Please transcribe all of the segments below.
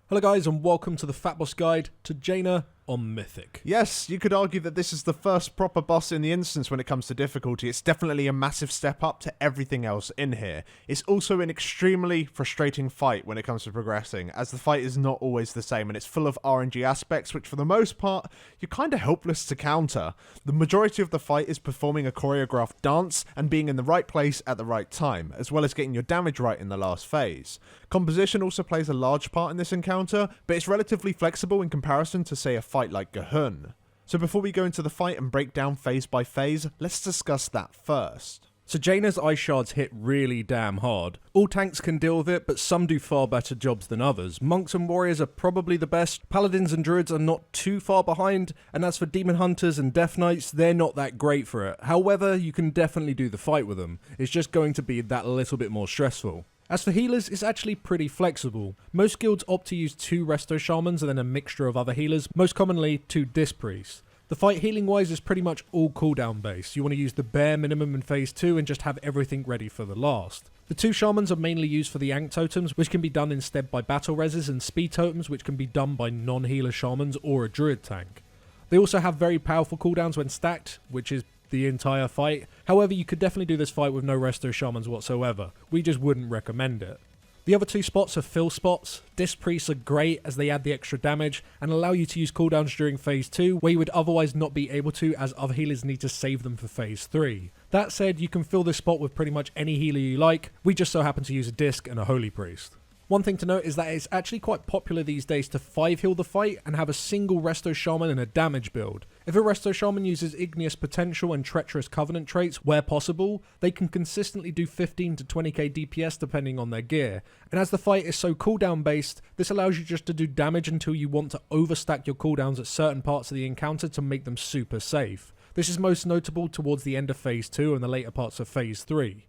Hello guys and welcome to the FATBOSS guide to Jaina on Mythic. Yes, you could argue that this is the first proper boss in the instance when it comes to difficulty. It's definitely a massive step up to everything else in here. It's also an extremely frustrating fight when it comes to progressing, as the fight is not always the same and it's full of RNG aspects which for the most part, you're kinda helpless to counter. The majority of the fight is performing a choreographed dance and being in the right place at the right time, as well as getting your damage right in the last phase. Composition also plays a large part in this encounter, but it's relatively flexible in comparison to say a fight like Gahun. So before we go into the fight and break down phase by phase, let's discuss that first. So Jaina's ice shards hit really damn hard. All tanks can deal with it, but some do far better jobs than others. Monks and warriors are probably the best, paladins and druids are not too far behind, and as for demon hunters and death knights, they're not that great for it. However, you can definitely do the fight with them. It's just going to be that little bit more stressful. As for healers, it's actually pretty flexible. Most guilds opt to use 2 resto shamans and then a mixture of other healers, most commonly 2 disc priests. The fight healing wise is pretty much all cooldown based. You want to use the bare minimum in phase 2 and just have everything ready for the last. The 2 shamans are mainly used for the Ankh totems, which can be done instead by battle reses, and speed totems, which can be done by non-healer shamans or a druid tank. They also have very powerful cooldowns when stacked, which is the entire fight. However, you could definitely do this fight with no resto shamans whatsoever. We just wouldn't recommend it. The other 2 spots are fill spots. Disc priests are great as they add the extra damage and allow you to use cooldowns during phase 2 where you would otherwise not be able to, as other healers need to save them for phase 3. That said, you can fill this spot with pretty much any healer you like. We just so happen to use a disc and a holy priest. One thing to note is that it's actually quite popular these days to 5 heal the fight and have a single resto shaman and a damage build. If a resto shaman uses igneous potential and treacherous covenant traits where possible, they can consistently do 15 to 20k DPS depending on their gear. And as the fight is so cooldown based, this allows you just to do damage until you want to overstack your cooldowns at certain parts of the encounter to make them super safe. This is most notable towards the end of phase 2 and the later parts of phase 3.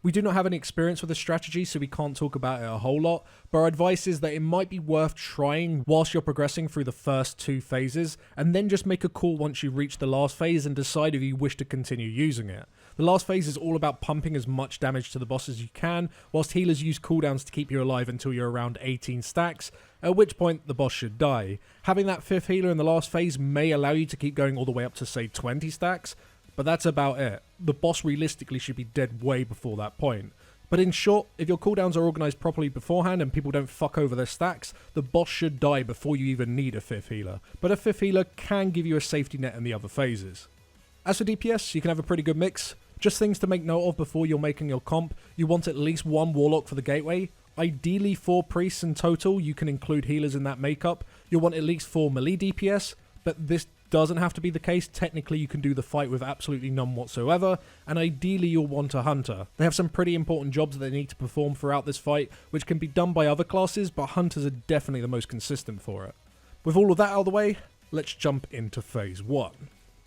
We do not have any experience with this strategy, so we can't talk about it a whole lot, but our advice is that it might be worth trying whilst you're progressing through the first 2 phases, and then just make a call once you reach the last phase and decide if you wish to continue using it. The last phase is all about pumping as much damage to the boss as you can, whilst healers use cooldowns to keep you alive until you're around 18 stacks, at which point the boss should die. Having that 5th healer in the last phase may allow you to keep going all the way up to say 20 stacks, but that's about it. The boss realistically should be dead way before that point. But in short, if your cooldowns are organised properly beforehand and people don't fuck over their stacks, the boss should die before you even need a 5th healer. But a 5th healer can give you a safety net in the other phases. As for DPS, you can have a pretty good mix. Just things to make note of before you're making your comp. You want at least 1 warlock for the gateway. Ideally 4 priests in total. You can include healers in that makeup. You'll want at least 4 melee DPS, but this doesn't have to be the case. Technically you can do the fight with absolutely none whatsoever, and ideally you'll want a hunter. They have some pretty important jobs that they need to perform throughout this fight, which can be done by other classes, but hunters are definitely the most consistent for it. With all of that out of the way, let's jump into phase 1.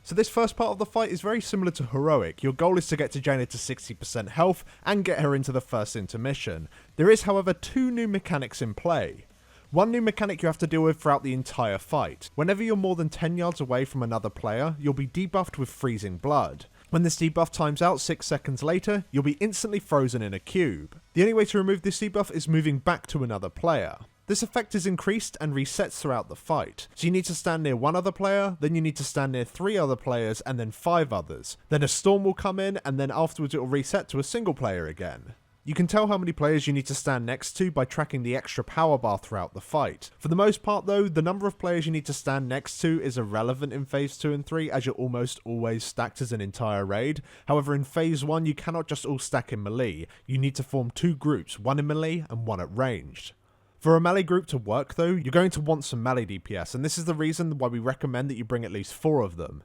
So this first part of the fight is very similar to Heroic. Your goal is to get to Jaina to 60% health and get her into the first intermission. There is however 2 new mechanics in play. One new mechanic you have to deal with throughout the entire fight. Whenever you're more than 10 yards away from another player, you'll be debuffed with freezing blood. When this debuff times out 6 seconds later, you'll be instantly frozen in a cube. The only way to remove this debuff is moving back to another player. This effect is increased and resets throughout the fight. So you need to stand near 1 other player, then you need to stand near 3 other players, and then 5 others. Then a storm will come in, and then afterwards it will reset to a single player again. You can tell how many players you need to stand next to by tracking the extra power bar throughout the fight. For the most part though, the number of players you need to stand next to is irrelevant in phase 2 and 3 as you're almost always stacked as an entire raid. However, in phase 1 you cannot just all stack in melee. You need to form 2 groups, 1 in melee and 1 at ranged. For a melee group to work though, you're going to want some melee DPS, and this is the reason why we recommend that you bring at least 4 of them.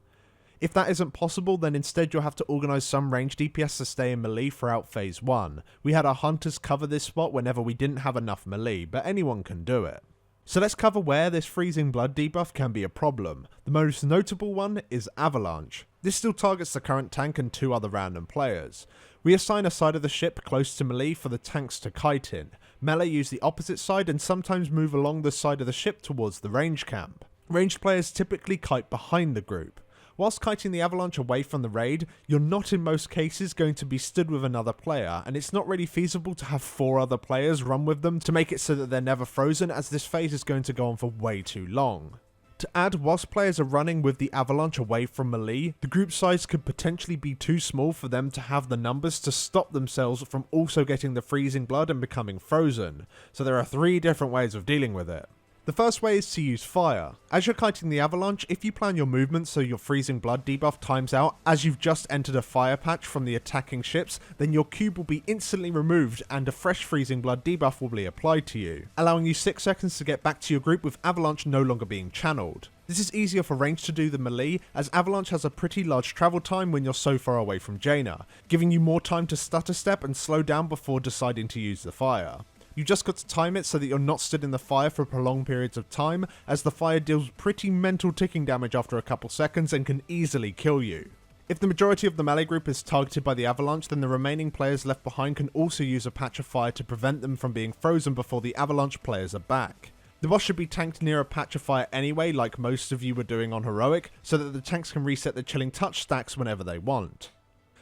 If that isn't possible, then instead you'll have to organise some range DPS to stay in melee throughout phase 1. We had our hunters cover this spot whenever we didn't have enough melee, but anyone can do it. So let's cover where this freezing blood debuff can be a problem. The most notable one is Avalanche. This still targets the current tank and 2 other random players. We assign a side of the ship close to melee for the tanks to kite in. Melee use the opposite side and sometimes move along the side of the ship towards the range camp. Ranged players typically kite behind the group. Whilst kiting the Avalanche away from the raid, you're not in most cases going to be stood with another player, and it's not really feasible to have 4 other players run with them to make it so that they're never frozen, as this phase is going to go on for way too long. To add, whilst players are running with the Avalanche away from melee, the group size could potentially be too small for them to have the numbers to stop themselves from also getting the freezing blood and becoming frozen, so there are 3 different ways of dealing with it. The first way is to use fire. As you're kiting the Avalanche, if you plan your movements so your freezing blood debuff times out as you've just entered a fire patch from the attacking ships, then your cube will be instantly removed and a fresh freezing blood debuff will be applied to you, allowing you 6 seconds to get back to your group with Avalanche no longer being channeled. This is easier for range to do than melee, as Avalanche has a pretty large travel time when you're so far away from Jaina, giving you more time to stutter step and slow down before deciding to use the fire. You just got to time it so that you're not stood in the fire for prolonged periods of time, as the fire deals pretty mental ticking damage after a couple seconds and can easily kill you. If the majority of the melee group is targeted by the Avalanche, then the remaining players left behind can also use a patch of fire to prevent them from being frozen before the Avalanche players are back. The boss should be tanked near a patch of fire anyway, like most of you were doing on Heroic, so that the tanks can reset the Chilling Touch stacks whenever they want.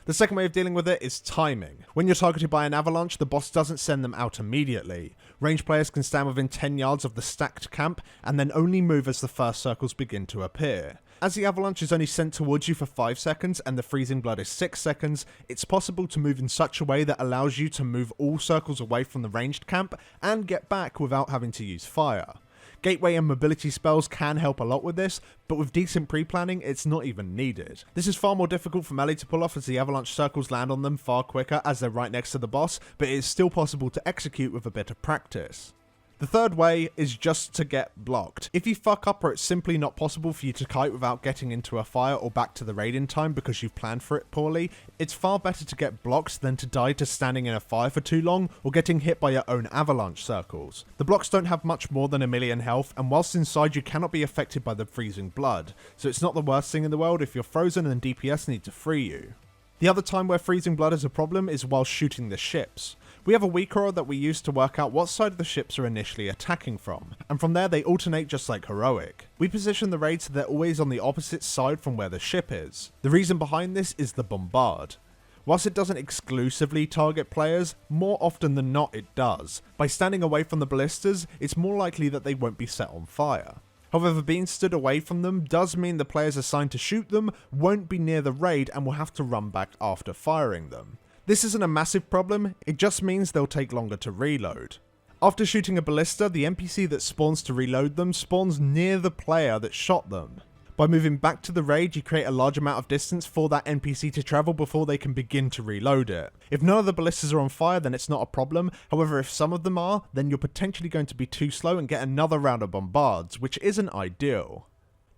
The second way of dealing with it is timing. When you're targeted by an Avalanche, the boss doesn't send them out immediately. Range players can stand within 10 yards of the stacked camp, and then only move as the first circles begin to appear. As the Avalanche is only sent towards you for 5 seconds and the freezing blood is 6 seconds, it's possible to move in such a way that allows you to move all circles away from the ranged camp and get back without having to use fire. Gateway and mobility spells can help a lot with this, but with decent pre-planning, it's not even needed. This is far more difficult for melee to pull off as the Avalanche circles land on them far quicker as they're right next to the boss, but it is still possible to execute with a bit of practice. The third way is just to get blocked. If you fuck up or it's simply not possible for you to kite without getting into a fire or back to the raid in time because you've planned for it poorly, it's far better to get blocked than to die to standing in a fire for too long or getting hit by your own Avalanche circles. The blocks don't have much more than 1,000,000 health, and whilst inside you cannot be affected by the freezing blood, so it's not the worst thing in the world if you're frozen and DPS need to free you. The other time where freezing blood is a problem is while shooting the ships. We have a weak aura that we use to work out what side of the ships are initially attacking from, and from there they alternate just like Heroic. We position the raid so they're always on the opposite side from where the ship is. The reason behind this is the bombard. Whilst it doesn't exclusively target players, more often than not it does. By standing away from the ballistas, it's more likely that they won't be set on fire. However, being stood away from them does mean the players assigned to shoot them won't be near the raid and will have to run back after firing them. This isn't a massive problem, it just means they'll take longer to reload. After shooting a ballista, the NPC that spawns to reload them spawns near the player that shot them. By moving back to the raid, you create a large amount of distance for that NPC to travel before they can begin to reload it. If none of the ballistas are on fire, then it's not a problem. However, if some of them are, then you're potentially going to be too slow and get another round of bombards, which isn't ideal.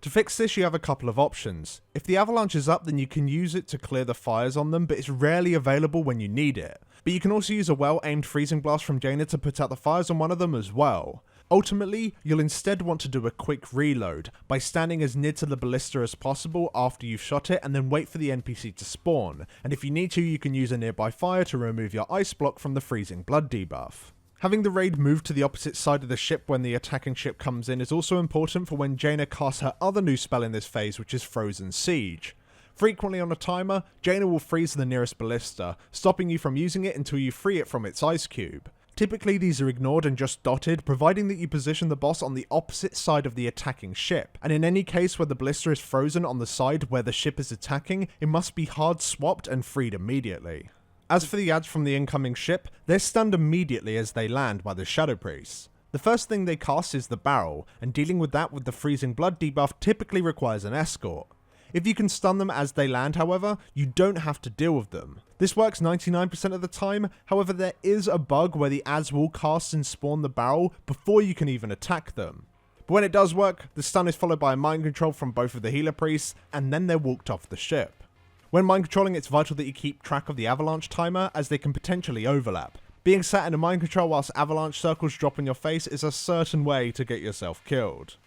To fix this, you have a couple of options. If the Avalanche is up, then you can use it to clear the fires on them, but it's rarely available when you need it. But you can also use a well-aimed freezing blast from Jaina to put out the fires on one of them as well. Ultimately, you'll instead want to do a quick reload by standing as near to the ballista as possible after you've shot it and then wait for the NPC to spawn, and if you need to, you can use a nearby fire to remove your ice block from the freezing blood debuff. Having the raid move to the opposite side of the ship when the attacking ship comes in is also important for when Jaina casts her other new spell in this phase, which is Frozen Siege. Frequently on a timer, Jaina will freeze the nearest ballista, stopping you from using it until you free it from its ice cube. Typically these are ignored and just dotted, providing that you position the boss on the opposite side of the attacking ship, and in any case where the ballista is frozen on the side where the ship is attacking, it must be hard swapped and freed immediately. As for the adds from the incoming ship, they're stunned immediately as they land by the Shadow Priests. The first thing they cast is the barrel, and dealing with that with the freezing blood debuff typically requires an escort. If you can stun them as they land, however, you don't have to deal with them. This works 99% of the time, however there is a bug where the adds will cast and spawn the barrel before you can even attack them. But when it does work, the stun is followed by a mind control from both of the healer priests, and then they're walked off the ship. When mind controlling, it's vital that you keep track of the Avalanche timer, as they can potentially overlap. Being sat in a mind control whilst Avalanche circles drop in your face is a certain way to get yourself killed.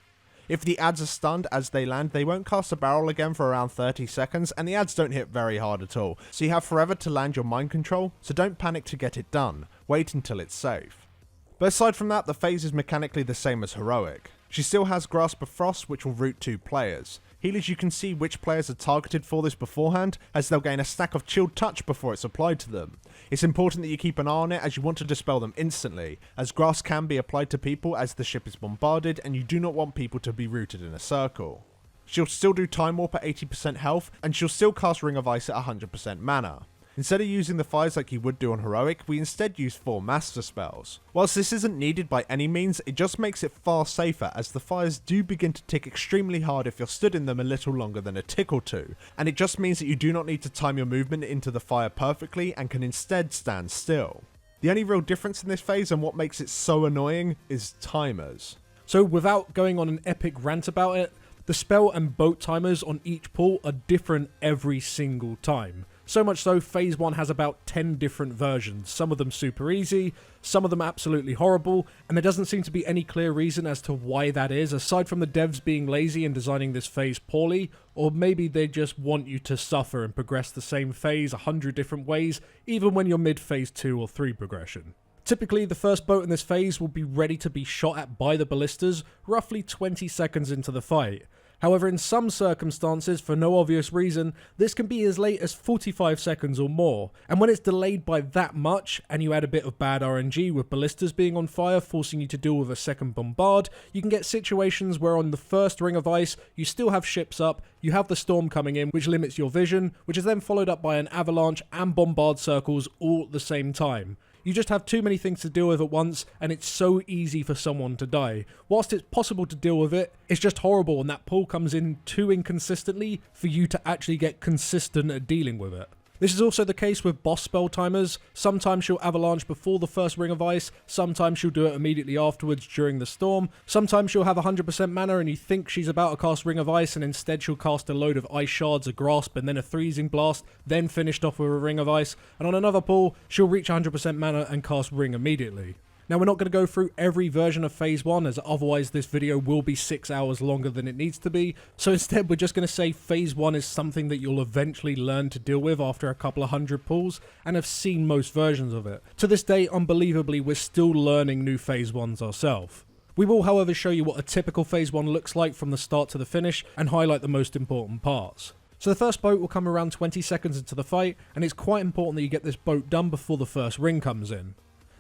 If the adds are stunned as they land, they won't cast a barrel again for around 30 seconds, and the adds don't hit very hard at all, so you have forever to land your mind control, so don't panic to get it done, wait until it's safe. But aside from that, the phase is mechanically the same as Heroic. She still has Grasp of Frost, which will root 2 players. Healers, you can see which players are targeted for this beforehand, as they'll gain a stack of Chilled Touch before it's applied to them. It's important that you keep an eye on it, as you want to dispel them instantly, as Grasp can be applied to people as the ship is bombarded, and you do not want people to be rooted in a circle. She'll still do Time Warp at 80% health, and she'll still cast Ring of Ice at 100% mana. Instead of using the fires like you would do on Heroic, we instead use 4 Master Spells. Whilst this isn't needed by any means, it just makes it far safer, as the fires do begin to tick extremely hard if you're stood in them a little longer than a tick or two, and it just means that you do not need to time your movement into the fire perfectly and can instead stand still. The only real difference in this phase and what makes it so annoying is timers. So without going on an epic rant about it, the spell and boat timers on each pull are different every single time. So much so, Phase 1 has about 10 different versions, some of them super easy, some of them absolutely horrible, and there doesn't seem to be any clear reason as to why that is, aside from the devs being lazy and designing this phase poorly, or maybe they just want you to suffer and progress the same phase 100 different ways, even when you're mid-phase 2 or 3 progression. Typically, the first boat in this phase will be ready to be shot at by the ballistas roughly 20 seconds into the fight. However, in some circumstances, for no obvious reason, this can be as late as 45 seconds or more, and when it's delayed by that much, and you add a bit of bad RNG with ballistas being on fire forcing you to deal with a second bombard, you can get situations where on the first Ring of Ice, you still have ships up, you have the storm coming in, which limits your vision, which is then followed up by an avalanche and bombard circles all at the same time. You just have too many things to deal with at once, and it's so easy for someone to die. Whilst it's possible to deal with it, it's just horrible, and that pull comes in too inconsistently for you to actually get consistent at dealing with it. This is also the case with boss spell timers. Sometimes she'll avalanche before the first Ring of Ice, sometimes she'll do it immediately afterwards during the storm, sometimes she'll have 100% mana and you think she's about to cast Ring of Ice and instead she'll cast a load of Ice Shards, a Grasp and then a Freezing Blast, then finished off with a Ring of Ice, and on another pull she'll reach 100% mana and cast Ring immediately. Now, we're not going to go through every version of Phase 1, as otherwise this video will be 6 hours longer than it needs to be, so instead we're just going to say Phase 1 is something that you'll eventually learn to deal with after a couple of hundred pulls, and have seen most versions of it. To this day, unbelievably, we're still learning new Phase 1s ourselves. We will, however, show you what a typical Phase 1 looks like from the start to the finish, and highlight the most important parts. So the first boat will come around 20 seconds into the fight, and it's quite important that you get this boat done before the first ring comes in.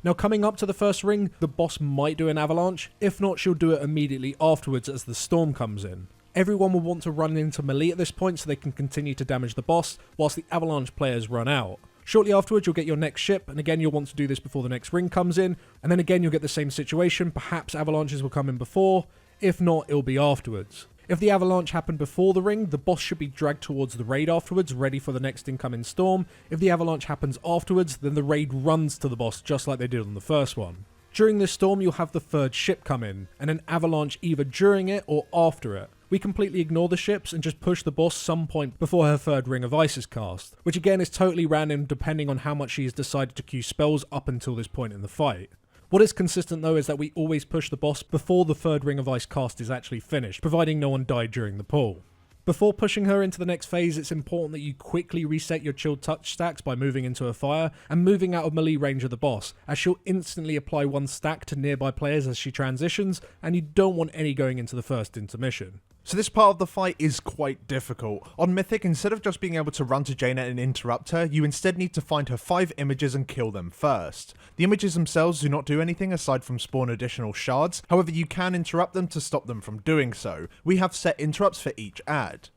Now, coming up to the first ring, the boss might do an avalanche. If not, she'll do it immediately afterwards as the storm comes in. Everyone will want to run into melee at this point so they can continue to damage the boss, whilst the avalanche players run out. Shortly afterwards, you'll get your next ship, and again, you'll want to do this before the next ring comes in, and then again, you'll get the same situation. Perhaps avalanches will come in before. If not, it'll be afterwards. If the avalanche happened before the ring, the boss should be dragged towards the raid afterwards, ready for the next incoming storm. If the avalanche happens afterwards, then the raid runs to the boss just like they did on the first one. During this storm, you'll have the third ship come in, and an avalanche either during it or after it. We completely ignore the ships and just push the boss some point before her third Ring of Ice is cast, which again is totally random depending on how much she has decided to queue spells up until this point in the fight. What is consistent though is that we always push the boss before the third Ring of Ice cast is actually finished, providing no one died during the pull. Before pushing her into the next phase, it's important that you quickly reset your Chilled Touch stacks by moving into a fire and moving out of melee range of the boss, as she'll instantly apply one stack to nearby players as she transitions, and you don't want any going into the first intermission. So this part of the fight is quite difficult. On Mythic, instead of just being able to run to Jaina and interrupt her, you instead need to find her 5 images and kill them first. The images themselves do not do anything aside from spawn additional shards, however you can interrupt them to stop them from doing so. We have set interrupts for each ad.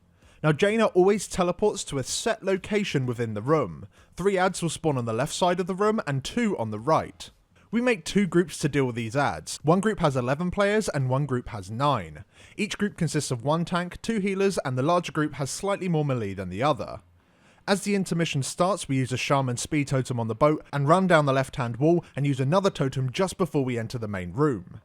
Now, Jaina always teleports to a set location within the room. 3 ads will spawn on the left side of the room and 2 on the right. We make 2 groups to deal with these ads. One group has 11 players and one group has 9. Each group consists of 1 tank, 2 healers, and the larger group has slightly more melee than the other. As the intermission starts, we use a shaman speed totem on the boat and run down the left hand wall and use another totem just before we enter the main room.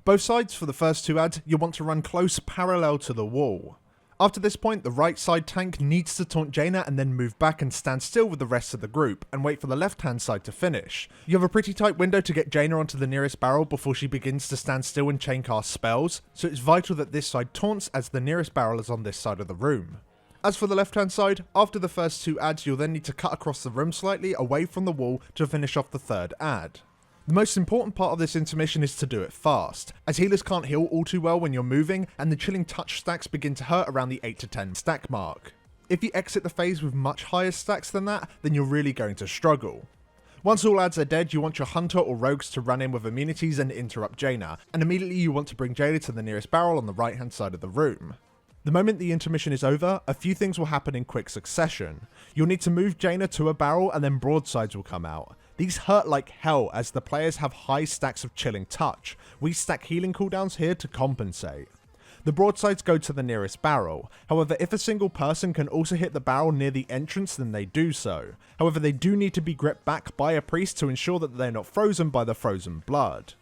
Both sides for the first 2 ads, you'll want to run close parallel to the wall. After this point, the right side tank needs to taunt Jaina and then move back and stand still with the rest of the group, and wait for the left hand side to finish. You have a pretty tight window to get Jaina onto the nearest barrel before she begins to stand still and chain cast spells, so it's vital that this side taunts as the nearest barrel is on this side of the room. As for the left hand side, after the first 2 ads you'll then need to cut across the room slightly away from the wall to finish off the third ad. The most important part of this intermission is to do it fast, as healers can't heal all too well when you're moving, and the chilling touch stacks begin to hurt around the 8 to 10 stack mark. If you exit the phase with much higher stacks than that, then you're really going to struggle. Once all adds are dead, you want your hunter or rogues to run in with immunities and interrupt Jaina, and immediately you want to bring Jaina to the nearest barrel on the right hand side of the room. The moment the intermission is over, a few things will happen in quick succession. You'll need to move Jaina to a barrel and then broadsides will come out. These hurt like hell as the players have high stacks of chilling touch. We stack healing cooldowns here to compensate. The broadsides go to the nearest barrel. However, if a single person can also hit the barrel near the entrance, then they do so. However, they do need to be gripped back by a priest to ensure that they're not frozen by the frozen blood.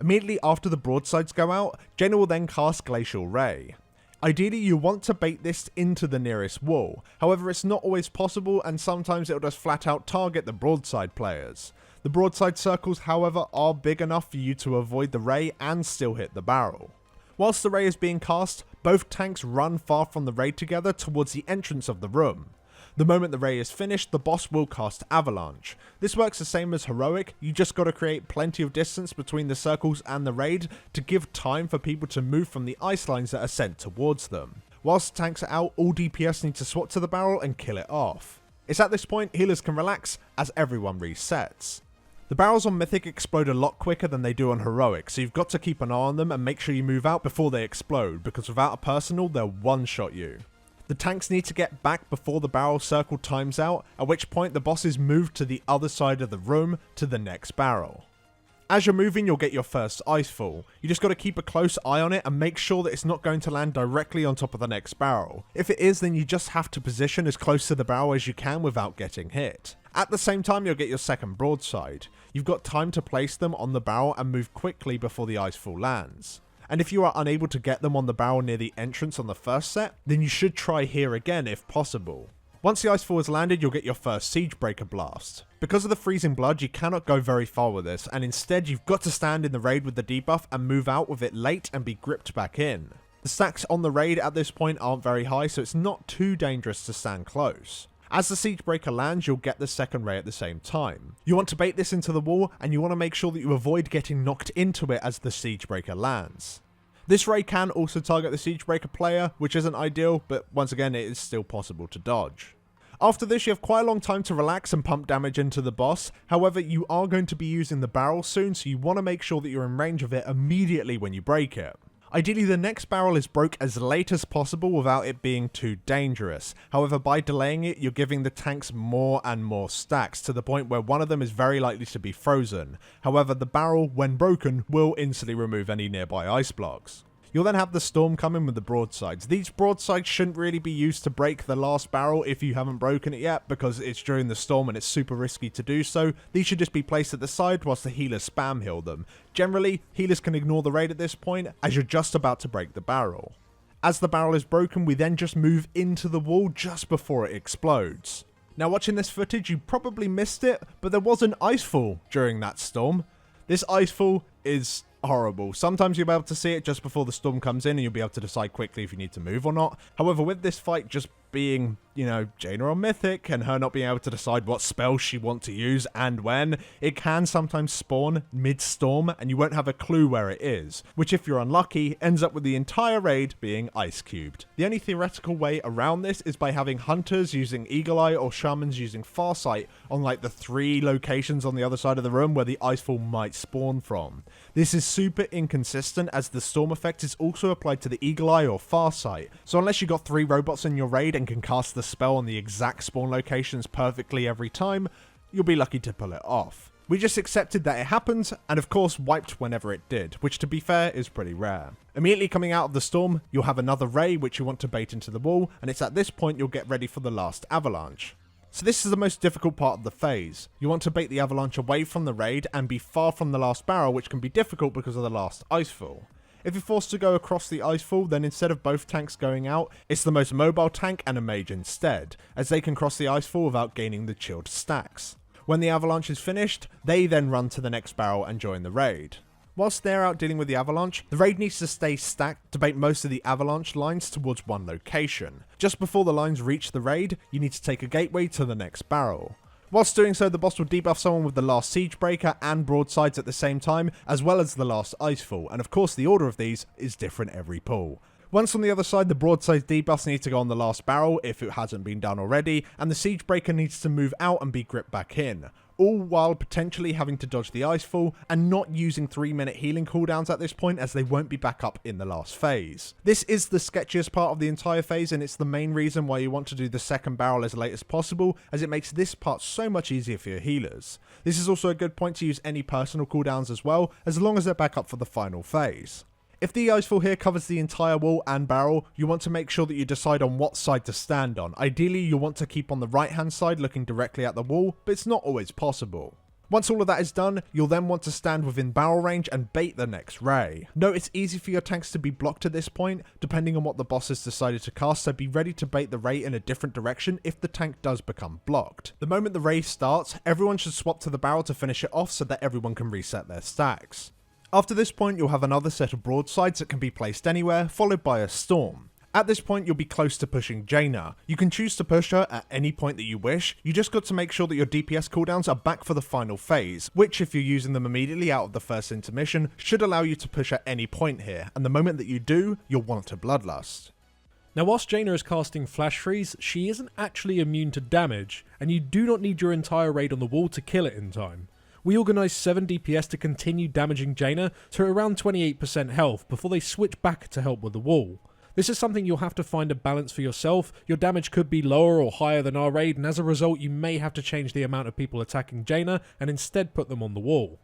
Immediately after the broadsides go out, Jaina will then cast Glacial Ray. Ideally, you want to bait this into the nearest wall. However, it's not always possible, and sometimes it'll just flat out target the broadside players. The broadside circles, however, are big enough for you to avoid the ray and still hit the barrel. Whilst the ray is being cast, both tanks run far from the ray together towards the entrance of the room. The moment the ray is finished, the boss will cast Avalanche. This works the same as Heroic, you just gotta create plenty of distance between the circles and the raid to give time for people to move from the ice lines that are sent towards them. Whilst tanks are out, all DPS need to swap to the barrel and kill it off. It's at this point healers can relax as everyone resets. The barrels on Mythic explode a lot quicker than they do on Heroic, so you've got to keep an eye on them and make sure you move out before they explode, because without a personal, they'll one-shot you. The tanks need to get back before the barrel circle times out, at which point the bosses move to the other side of the room to the next barrel. As you're moving, you'll get your first icefall. You just got to keep a close eye on it and make sure that it's not going to land directly on top of the next barrel. If it is, then you just have to position as close to the barrel as you can without getting hit. At the same time, you'll get your second broadside. You've got time to place them on the barrel and move quickly before the icefall lands. And if you are unable to get them on the barrel near the entrance on the first set, then you should try here again if possible. Once the icefall has landed, you'll get your first Siegebreaker blast. Because of the freezing blood, you cannot go very far with this, and instead you've got to stand in the raid with the debuff and move out with it late and be gripped back in. The stacks on the raid at this point aren't very high, so it's not too dangerous to stand close. As the Siegebreaker lands, you'll get the second ray at the same time. You want to bait this into the wall, and you want to make sure that you avoid getting knocked into it as the Siegebreaker lands. This ray can also target the Siegebreaker player, which isn't ideal, but once again it is still possible to dodge. After this, you have quite a long time to relax and pump damage into the boss. However, you are going to be using the barrel soon, so you want to make sure that you're in range of it immediately when you break it. Ideally, the next barrel is broke as late as possible without it being too dangerous. However, by delaying it, you're giving the tanks more and more stacks, to the point where one of them is very likely to be frozen. However, the barrel, when broken, will instantly remove any nearby ice blocks. You'll then have the storm come in with the broadsides. These broadsides shouldn't really be used to break the last barrel if you haven't broken it yet, because it's during the storm and it's super risky to do so. These should just be placed at the side whilst the healers spam heal them. Generally, healers can ignore the raid at this point, as you're just about to break the barrel. As the barrel is broken, we then just move into the wall just before it explodes. Now, watching this footage, you probably missed it, but there was an icefall during that storm. This icefall is horrible. Sometimes you'll be able to see it just before the storm comes in and you'll be able to decide quickly if you need to move or not. However, with this fight just being, Jaina on Mythic and her not being able to decide what spells she wants to use and when, it can sometimes spawn mid-storm and you won't have a clue where it is, which if you're unlucky, ends up with the entire raid being ice cubed. The only theoretical way around this is by having hunters using Eagle Eye or shamans using Farsight on like the 3 locations on the other side of the room where the icefall might spawn from. This is super inconsistent as the storm effect is also applied to the Eagle Eye or Farsight, so unless you got 3 robots in your raid and can cast the spell on the exact spawn locations perfectly every time, you'll be lucky to pull it off. We just accepted that it happened, and of course wiped whenever it did, which to be fair is pretty rare. Immediately coming out of the storm, you'll have another ray which you want to bait into the wall, and it's at this point you'll get ready for the last avalanche. So this is the most difficult part of the phase. You want to bait the avalanche away from the raid and be far from the last barrel, which can be difficult because of the last icefall. If you're forced to go across the icefall, then instead of both tanks going out, it's the most mobile tank and a mage instead, as they can cross the icefall without gaining the chilled stacks. When the avalanche is finished, they then run to the next barrel and join the raid. Whilst they're out dealing with the avalanche, the raid needs to stay stacked to bait most of the avalanche lines towards one location. Just before the lines reach the raid, you need to take a gateway to the next barrel. Whilst doing so, the boss will debuff someone with the last Siege Breaker and broadsides at the same time, as well as the last Icefall, and of course the order of these is different every pull. Once on the other side, the broadside debuffs need to go on the last barrel if it hasn't been done already, and the Siege Breaker needs to move out and be gripped back in, all while potentially having to dodge the Icefall and not using 3-minute healing cooldowns at this point, as they won't be back up in the last phase. This is the sketchiest part of the entire phase, and it's the main reason why you want to do the second barrel as late as possible, as it makes this part so much easier for your healers. This is also a good point to use any personal cooldowns as well, as long as they're back up for the final phase. If the Icefall here covers the entire wall and barrel, you want to make sure that you decide on what side to stand on. Ideally, you want to keep on the right hand side looking directly at the wall, but it's not always possible. Once all of that is done, you'll then want to stand within barrel range and bait the next ray. Note it's easy for your tanks to be blocked at this point, depending on what the boss has decided to cast, so be ready to bait the ray in a different direction if the tank does become blocked. The moment the ray starts, everyone should swap to the barrel to finish it off so that everyone can reset their stacks. After this point, you'll have another set of broadsides that can be placed anywhere, followed by a storm. At this point, you'll be close to pushing Jaina. You can choose to push her at any point that you wish, you just got to make sure that your DPS cooldowns are back for the final phase, which if you're using them immediately out of the first intermission, should allow you to push at any point here, and the moment that you do, you'll want to Bloodlust. Now whilst Jaina is casting Flash Freeze, she isn't actually immune to damage, and you do not need your entire raid on the wall to kill it in time. We organise 7 DPS to continue damaging Jaina to around 28% health before they switch back to help with the wall. This is something you'll have to find a balance for yourself. Your damage could be lower or higher than our raid, and as a result you may have to change the amount of people attacking Jaina and instead put them on the wall.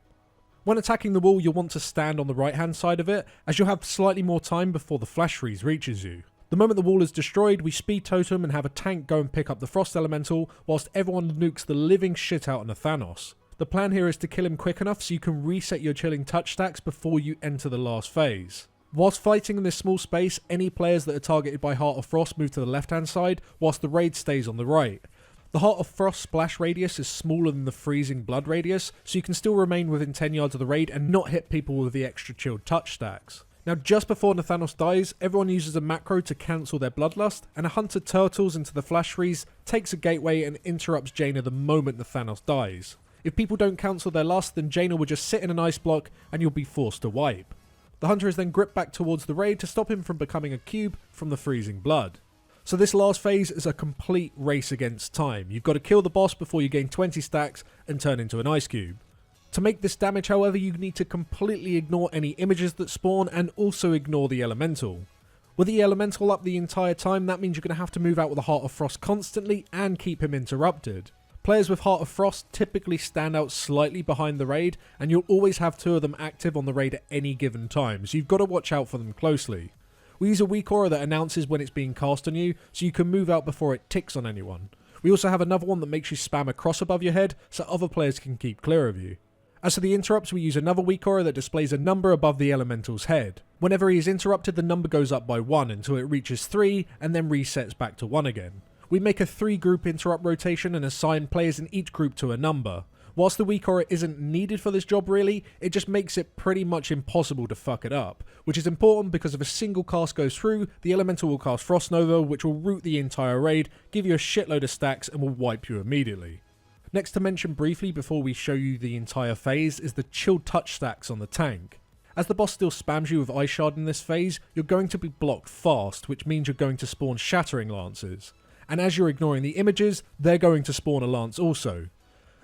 When attacking the wall, you'll want to stand on the right hand side of it, as you'll have slightly more time before the Flash Freeze reaches you. The moment the wall is destroyed, we speed totem and have a tank go and pick up the Frost Elemental, whilst everyone nukes the living shit out of Thanos. The plan here is to kill him quick enough so you can reset your chilling touch stacks before you enter the last phase. Whilst fighting in this small space, any players that are targeted by Heart of Frost move to the left hand side, whilst the raid stays on the right. The Heart of Frost splash radius is smaller than the freezing blood radius, so you can still remain within 10 yards of the raid and not hit people with the extra chilled touch stacks. Now just before Thanos dies, everyone uses a macro to cancel their Bloodlust, and a hunter turtles into the Flash Freeze, takes a gateway and interrupts Jaina the moment Thanos dies. If people don't cancel their lust, then Jaina will just sit in an ice block and you'll be forced to wipe. The hunter is then gripped back towards the raid to stop him from becoming a cube from the freezing blood. So this last phase is a complete race against time. You've got to kill the boss before you gain 20 stacks and turn into an ice cube. To make this damage, however, you need to completely ignore any images that spawn and also ignore the elemental. With the elemental up the entire time, that means you're going to have to move out with the Heart of Frost constantly and keep him interrupted. Players with Heart of Frost typically stand out slightly behind the raid, and you'll always have 2 of them active on the raid at any given time, so you've got to watch out for them closely. We use a weak aura that announces when it's being cast on you, so you can move out before it ticks on anyone. We also have another one that makes you spam a cross above your head, so other players can keep clear of you. As for the interrupts, we use another weak aura that displays a number above the elemental's head. Whenever he is interrupted, the number goes up by 1 until it reaches 3, and then resets back to 1 again. We make a 3-group interrupt rotation and assign players in each group to a number. Whilst the weak aura isn't needed for this job really, it just makes it pretty much impossible to fuck it up, which is important because if a single cast goes through, the elemental will cast Frost Nova, which will root the entire raid, give you a shitload of stacks and will wipe you immediately. Next to mention briefly before we show you the entire phase is the chilled touch stacks on the tank. As the boss still spams you with Ice Shard in this phase, you're going to be blocked fast, which means you're going to spawn Shattering Lances. And as you're ignoring the images, they're going to spawn a lance also.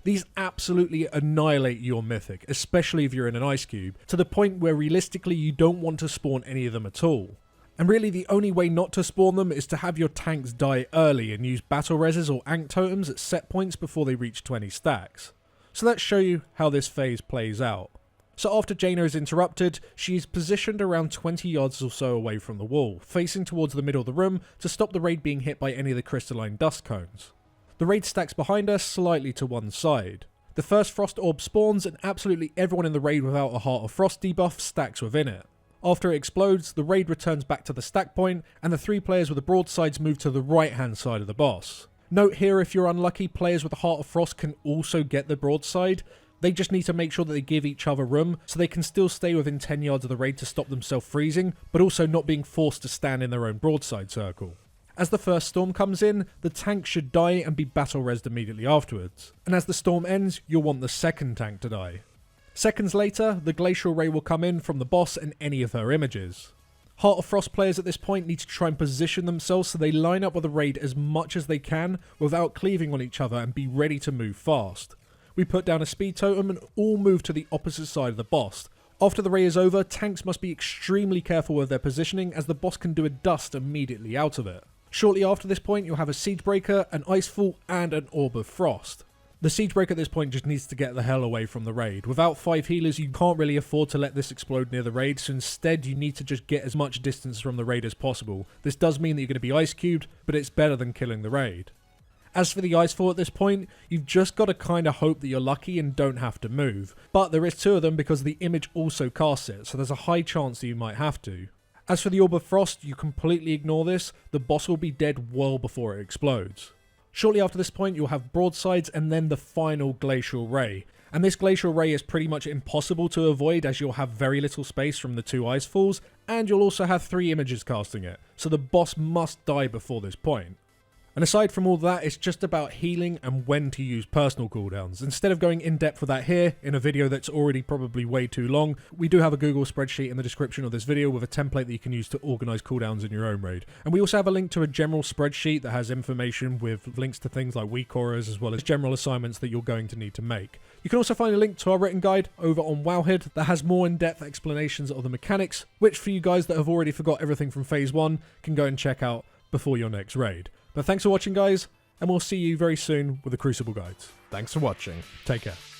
These absolutely annihilate your mythic, especially if you're in an ice cube, to the point where realistically you don't want to spawn any of them at all. And really the only way not to spawn them is to have your tanks die early and use battle reses or Ankh totems at set points before they reach 20 stacks. So let's show you how this phase plays out. So after Jaina is interrupted, she is positioned around 20 yards or so away from the wall, facing towards the middle of the room to stop the raid being hit by any of the crystalline dust cones. The raid stacks behind her slightly to one side. The first Frost Orb spawns and absolutely everyone in the raid without a Heart of Frost debuff stacks within it. After it explodes, the raid returns back to the stack point and the 3 players with the broadsides move to the right hand side of the boss. Note here, if you're unlucky, players with a Heart of Frost can also get the broadside. They just need to make sure that they give each other room so they can still stay within 10 yards of the raid to stop themselves freezing, but also not being forced to stand in their own broadside circle. As the first storm comes in, the tank should die and be battle rezzed immediately afterwards. And as the storm ends, you'll want the second tank to die. Seconds later, the Glacial Ray will come in from the boss and any of her images. Heart of Frost players at this point need to try and position themselves so they line up with the raid as much as they can without cleaving on each other and be ready to move fast. We put down a speed totem and all move to the opposite side of the boss. After the raid is over, tanks must be extremely careful with their positioning as the boss can do a dust immediately out of it. Shortly after this point, you'll have a Siege Breaker, an Icefall, and an Orb of Frost. The Siege Breaker at this point just needs to get the hell away from the raid. Without 5 healers, you can't really afford to let this explode near the raid, so instead you need to just get as much distance from the raid as possible. This does mean that you're going to be ice cubed, but it's better than killing the raid. As for the Icefall at this point, you've just got to kind of hope that you're lucky and don't have to move. But there is 2 of them because the image also casts it, so there's a high chance that you might have to. As for the Orb of Frost, you completely ignore this. The boss will be dead well before it explodes. Shortly after this point, you'll have broadsides and then the final Glacial Ray. And this Glacial Ray is pretty much impossible to avoid as you'll have very little space from the 2 Icefalls, and you'll also have 3 images casting it, so the boss must die before this point. And aside from all that, it's just about healing and when to use personal cooldowns. Instead of going in depth with that here, in a video that's already probably way too long, we do have a Google spreadsheet in the description of this video with a template that you can use to organise cooldowns in your own raid. And we also have a link to a general spreadsheet that has information with links to things like weak auras as well as general assignments that you're going to need to make. You can also find a link to our written guide over on Wowhead that has more in-depth explanations of the mechanics, which for you guys that have already forgot everything from Phase 1 can go and check out before your next raid. But thanks for watching, guys, and we'll see you very soon with the Crucible guides. Thanks for watching. Take care.